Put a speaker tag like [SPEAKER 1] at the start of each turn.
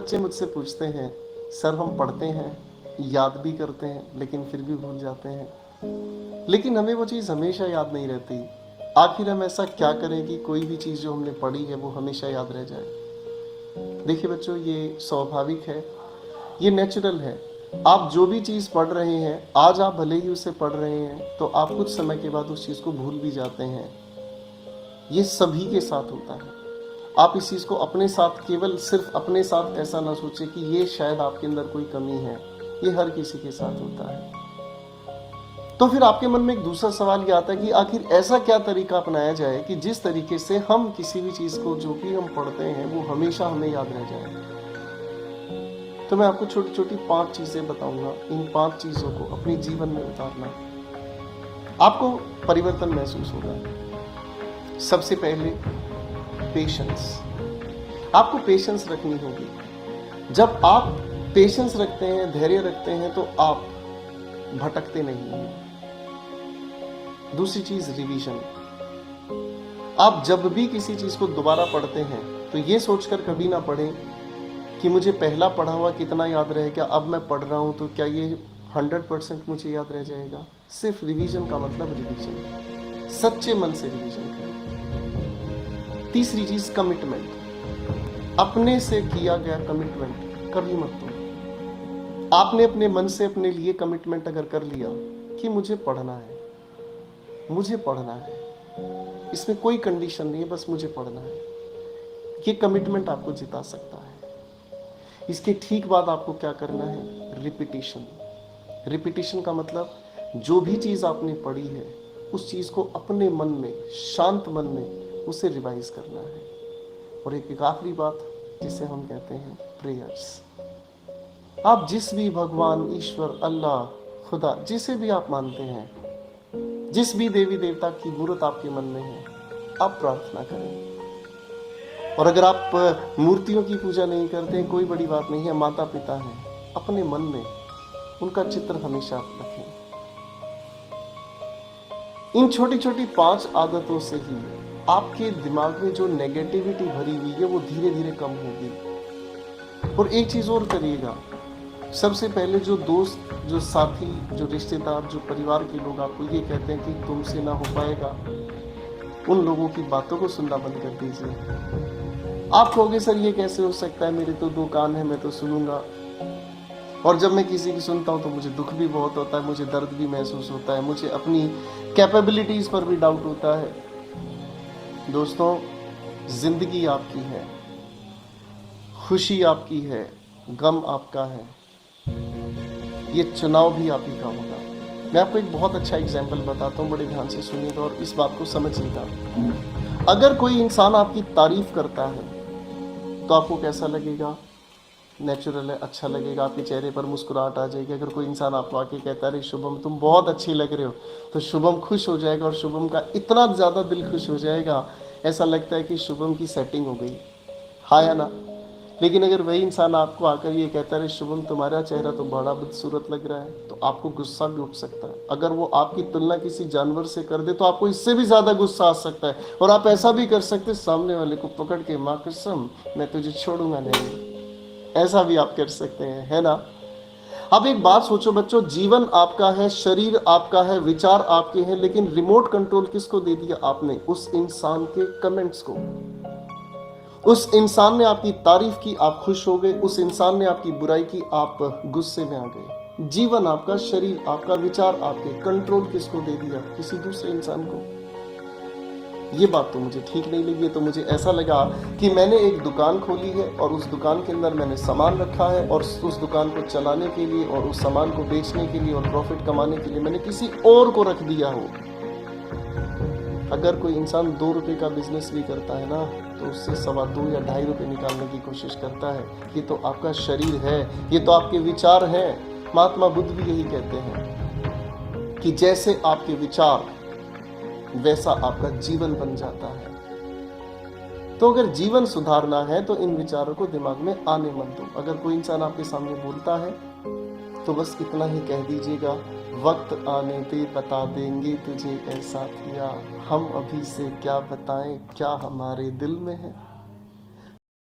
[SPEAKER 1] बच्चे मुझसे पूछते हैं, सर हम पढ़ते हैं, याद भी करते हैं, लेकिन फिर भी भूल जाते हैं। लेकिन हमें वो चीज़ हमेशा याद नहीं रहती। आखिर हम ऐसा क्या करें कि कोई भी चीज़ जो हमने पढ़ी है वो हमेशा याद रह जाए। देखिए बच्चों, ये स्वाभाविक है, ये नेचुरल है। आप जो भी चीज़ पढ़ रहे हैं, आज आप भले ही उसे पढ़ रहे हैं, तो आप कुछ समय के बाद उस चीज़ को भूल भी जाते हैं। ये सभी के साथ होता है। आप इस चीज़ को अपने साथ, केवल सिर्फ अपने साथ ऐसा ना सोचें कि ये शायद आपके अंदर कोई कमी है। ये हर किसी के साथ होता है। तो फिर आपके मन में एक दूसरा सवाल ये आता है कि आखिर ऐसा क्या तरीका अपनाया जाए कि जिस तरीके से हम किसी भी चीज़ को, जो भी हम पढ़ते हैं, वो हमेशा हमें याद रह जाए। तो मैं आपको छोटी छोटी 5 चीज़ें बताऊंगा। इन 5 चीज़ों को अपने जीवन में उतारना, आपको परिवर्तन महसूस होगा। सबसे पहले पेशेंस। आपको पेशेंस रखनी होगी। जब आप पेशेंस रखते हैं, धैर्य रखते हैं, तो आप भटकते नहीं हैं। दूसरी चीज, रिवीजन। आप जब भी किसी चीज को दोबारा पढ़ते हैं तो ये सोचकर कभी ना पढ़ें कि मुझे पहला पढ़ा हुआ कितना याद रहेगा, अब मैं पढ़ रहा हूं तो क्या ये 100% मुझे याद रह जाएगा। सिर्फ रिवीजन का मतलब रिवीजन, सच्चे मन से रिवीजन करें। तीसरी चीज, कमिटमेंट। अपने से किया गया कमिटमेंट कभी मत तोड़ो। आपने अपने मन से अपने लिए कमिटमेंट अगर कर लिया कि मुझे पढ़ना है, मुझे पढ़ना है, इसमें कोई कंडीशन नहीं है, बस मुझे पढ़ना है, ये कमिटमेंट आपको जिता सकता है। इसके ठीक बाद आपको क्या करना है, रिपीटिशन। रिपीटिशन का मतलब जो भी चीज आपने पढ़ी है उस चीज को अपने मन में, शांत मन में उसे रिवाइज करना है। और एक आखिरी बात जिसे हम कहते हैं प्रेयर्स। आप जिस भी भगवान, ईश्वर, अल्लाह, खुदा, जिसे भी आप मानते हैं, जिस भी देवी देवता की मूर्त आपके मन में है, आप प्रार्थना करें। और अगर आप मूर्तियों की पूजा नहीं करते हैं, कोई बड़ी बात नहीं है, माता पिता हैं, अपने मन में उनका चित्र हमेशा रखें। इन छोटी छोटी 5 आदतों से ही आपके दिमाग में जो नेगेटिविटी भरी हुई है वो धीरे धीरे कम होगी। और एक चीज और करिएगा, सबसे पहले जो दोस्त, जो साथी, जो रिश्तेदार, जो परिवार के लोग आपको ये कहते हैं कि तुमसे ना हो पाएगा, उन लोगों की बातों को सुनना बंद कर दीजिए। आप कहोगे सर ये कैसे हो सकता है, मेरे तो 2 कान है, मैं तो सुनूंगा। और जब मैं किसी की सुनता हूं तो मुझे दुख भी बहुत होता है, मुझे दर्द भी महसूस होता है, मुझे अपनी कैपेबिलिटीज पर भी डाउट होता है। दोस्तों, जिंदगी आपकी है, खुशी आपकी है, गम आपका है, ये चुनाव भी आप ही का होगा। मैं आपको एक बहुत अच्छा एग्जाम्पल बताता हूँ, बड़े ध्यान से सुनिएगा और इस बात को समझिएगा। अगर कोई इंसान आपकी तारीफ करता है तो आपको कैसा लगेगा? नेचुरल है, अच्छा लगेगा, आपके चेहरे पर मुस्कुराहट आ जाएगी। अगर कोई इंसान आपको आके कहता है अरे शुभम तुम बहुत अच्छी लग रहे हो, तो शुभम खुश हो जाएगा और शुभम का इतना ज़्यादा दिल खुश हो जाएगा, ऐसा लगता है कि शुभम की सेटिंग हो गई। हाँ या ना? लेकिन अगर वही इंसान आपको आकर ये कहता है शुभम तुम्हारा चेहरा तो बड़ा बदसूरत लग रहा है, तो आपको गुस्सा भी उठ सकता है। अगर वो आपकी तुलना किसी जानवर से कर दे तो आपको इससे भी ज्यादा गुस्सा आ सकता है। और आप ऐसा भी कर सकते, सामने वाले को पकड़ के माँ कसम मैं तुझे छोड़ूंगा नहीं, ऐसा भी आप कर सकते हैं, है ना? अब एक बात सोचो बच्चों, जीवन आपका है, शरीर आपका है, विचार आपके हैं, लेकिन रिमोट कंट्रोल किसको दे दिया आपने? उस इंसान के कमेंट्स को। उस इंसान ने आपकी तारीफ की, आप खुश हो गए, उस इंसान ने आपकी बुराई की, आप गुस्से में आ गए। जीवन आपका, शरीर आपका, विचार आपके, कंट्रोल किसको दे दिया? किसी दूसरे इंसान को। ये बात तो मुझे ठीक नहीं लगी। तो मुझे ऐसा लगा कि मैंने एक दुकान खोली है और उस दुकान के अंदर मैंने सामान रखा है और उस दुकान को चलाने के लिए और उस सामान को बेचने के लिए और प्रॉफिट कमाने के लिए मैंने किसी और को रख दिया हो। अगर कोई इंसान 2 रुपए का बिजनेस भी करता है ना, तो उससे 2.25 या 2.5 रुपए निकालने की कोशिश करता है। ये तो आपका शरीर है, ये तो आपके विचार हैं। महात्मा बुद्ध भी यही कहते हैं कि जैसे आपके विचार वैसा आपका जीवन बन जाता है। तो अगर जीवन सुधारना है तो इन विचारों को दिमाग में आने मत दो। अगर कोई इंसान आपके सामने बोलता है तो बस इतना ही कह दीजिएगा, वक्त आने पे बता देंगे तुझे ऐसा किया, हम अभी से क्या बताएं, क्या हमारे दिल में है।